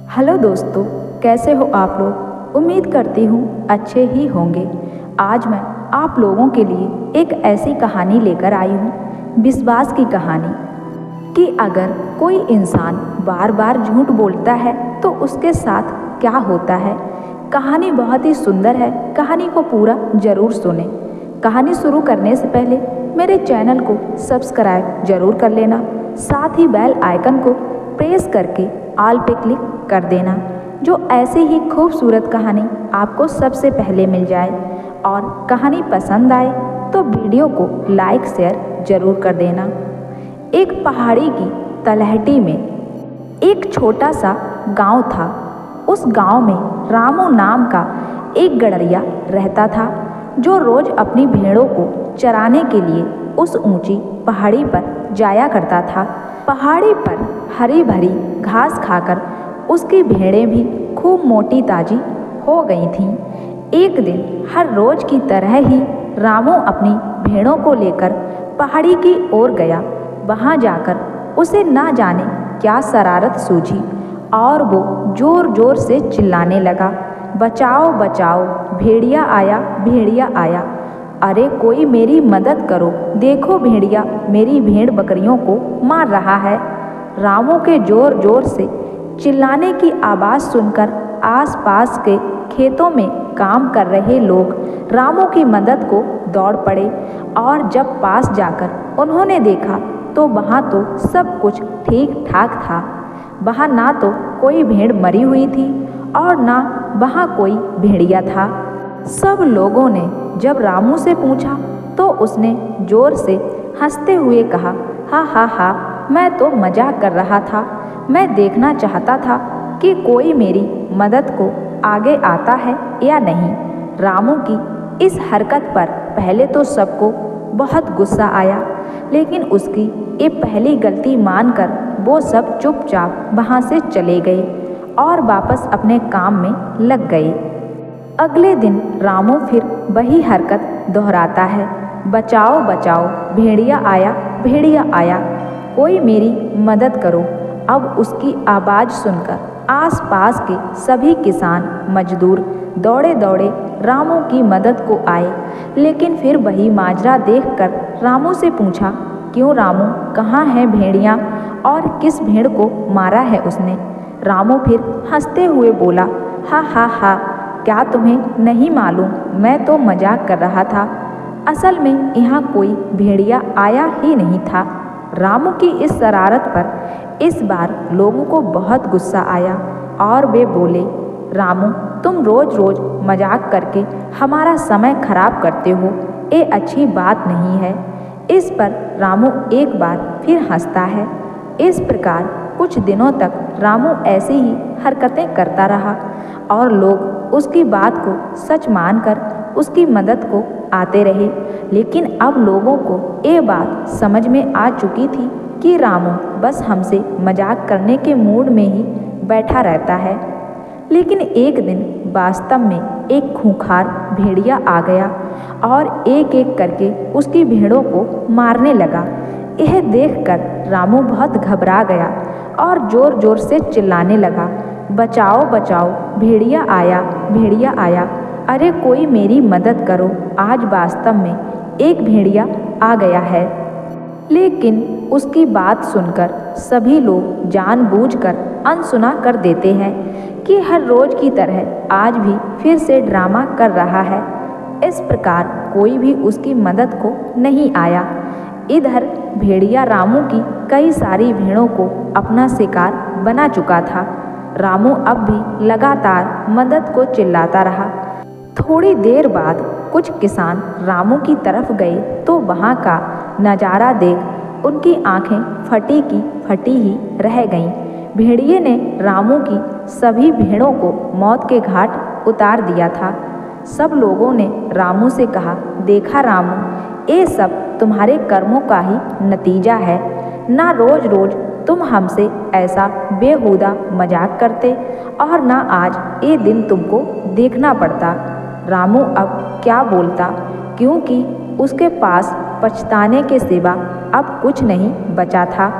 Hello दोस्तों, कैसे हो आप लोग। उम्मीद करती हूँ अच्छे ही होंगे। आज मैं आप लोगों के लिए एक ऐसी कहानी लेकर आई हूँ, विश्वास की कहानी, कि अगर कोई इंसान बार बार झूठ बोलता है तो उसके साथ क्या होता है। कहानी बहुत ही सुंदर है, कहानी को पूरा जरूर सुने। कहानी शुरू करने से पहले मेरे चैनल को सब्सक्राइब जरूर कर लेना, साथ ही बेल आइकन को प्रेस करके ऑल पे क्लिक कर देना, जो ऐसे ही खूबसूरत कहानी आपको सबसे पहले मिल जाए। और कहानी पसंद आए तो वीडियो को लाइक शेयर जरूर कर देना। एक पहाड़ी की तलहटी में एक छोटा सा गांव था। उस गांव में रामू नाम का एक गडरिया रहता था, जो रोज अपनी भेड़ों को चराने के लिए उस ऊंची पहाड़ी पर जाया करता था। पहाड़ी पर हरी भरी घास खाकर उसकी भेड़ें भी खूब मोटी ताजी हो गई थीं। एक दिन हर रोज की तरह ही रामू अपनी भेड़ों को लेकर पहाड़ी की ओर गया। वहां जाकर उसे ना जाने क्या शरारत सूझी और वो जोर जोर से चिल्लाने लगा, बचाओ बचाओ, भेड़िया आया, भेड़िया आया। अरे कोई मेरी मदद करो, देखो भेड़िया मेरी भेड़ बकरियों को मार रहा है। रामू के जोर जोर से चिल्लाने की आवाज़ सुनकर आसपास के खेतों में काम कर रहे लोग रामू की मदद को दौड़ पड़े। और जब पास जाकर उन्होंने देखा तो वहाँ तो सब कुछ ठीक ठाक था। वहाँ ना तो कोई भेड़ मरी हुई थी और ना वहाँ कोई भेड़िया था। सब लोगों ने जब रामू से पूछा तो उसने जोर से हंसते हुए कहा, हा हा हा, मैं तो मजाक कर रहा था। मैं देखना चाहता था कि कोई मेरी मदद को आगे आता है या नहीं। रामू की इस हरकत पर पहले तो सबको बहुत गुस्सा आया, लेकिन उसकी ये पहली गलती मानकर वो सब चुपचाप वहाँ से चले गए और वापस अपने काम में लग गए। अगले दिन रामू फिर वही हरकत दोहराता है, बचाओ बचाओ, भेड़िया आया, भेड़िया आया, कोई मेरी मदद करो। अब उसकी आवाज़ सुनकर आसपास के सभी किसान मजदूर दौड़े दौड़े रामू की मदद को आए, लेकिन फिर वही माजरा देखकर रामू से पूछा, क्यों रामू, कहाँ है भेड़िया और किस भेड़ को मारा है उसने। रामू फिर हंसते हुए बोला, हा हा हा, क्या तुम्हें नहीं मालूम, मैं तो मजाक कर रहा था। असल में यहाँ कोई भेड़िया आया ही नहीं था। रामू की इस शरारत पर इस बार लोगों को बहुत गुस्सा आया और वे बोले, रामू तुम रोज रोज मजाक करके हमारा समय खराब करते हो, ये अच्छी बात नहीं है। इस पर रामू एक बार फिर हंसता है। इस प्रकार कुछ दिनों तक रामू ऐसी ही हरकतें करता रहा और लोग उसकी बात को सच मानकर उसकी मदद को आते रहे। लेकिन अब लोगों को ये बात समझ में आ चुकी थी कि रामू बस हमसे मजाक करने के मूड में ही बैठा रहता है। लेकिन एक दिन वास्तव में एक खूंखार भेड़िया आ गया और एक एक करके उसकी भेड़ों को मारने लगा। यह देखकर रामू बहुत घबरा गया और जोर जोर से चिल्लाने लगा, बचाओ बचाओ, भेड़िया आया, भेड़िया आया, अरे कोई मेरी मदद करो, आज वास्तव में एक भेड़िया आ गया है। लेकिन उसकी बात सुनकर सभी लोग जानबूझकर अनसुना कर देते हैं कि हर रोज की तरह आज भी फिर से ड्रामा कर रहा है। इस प्रकार कोई भी उसकी मदद को नहीं आया। इधर भेड़िया रामू की कई सारी भेड़ों को अपना शिकार बना चुका था। रामू अब भी लगातार मदद को चिल्लाता रहा। थोड़ी देर बाद कुछ किसान रामू की तरफ गए तो वहाँ का नज़ारा देख उनकी आंखें फटी की फटी ही रह गईं। भेड़िए ने रामू की सभी भेड़ों को मौत के घाट उतार दिया था। सब लोगों ने रामू से कहा, देखा रामू, ये सब तुम्हारे कर्मों का ही नतीजा है। ना रोज रोज तुम हमसे ऐसा बेहुदा मजाक करते और ना आज ये दिन तुमको देखना पड़ता। रामू अब क्या बोलता, क्योंकि उसके पास पछताने के सिवा अब कुछ नहीं बचा था।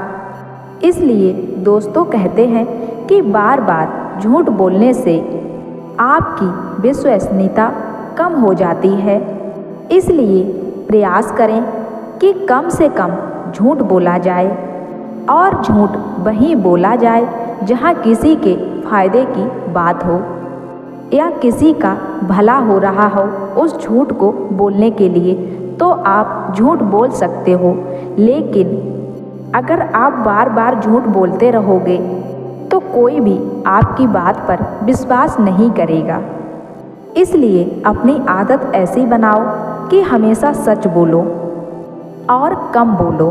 इसलिए दोस्तों कहते हैं कि बार बार झूठ बोलने से आपकी विश्वसनीयता कम हो जाती है। इसलिए प्रयास करें कि कम से कम झूठ बोला जाए और झूठ वहीं बोला जाए जहां किसी के फायदे की बात हो या किसी का भला हो रहा हो। उस झूठ को बोलने के लिए तो आप झूठ बोल सकते हो, लेकिन अगर आप बार बार झूठ बोलते रहोगे तो कोई भी आपकी बात पर विश्वास नहीं करेगा। इसलिए अपनी आदत ऐसी बनाओ कि हमेशा सच बोलो और कम बोलो।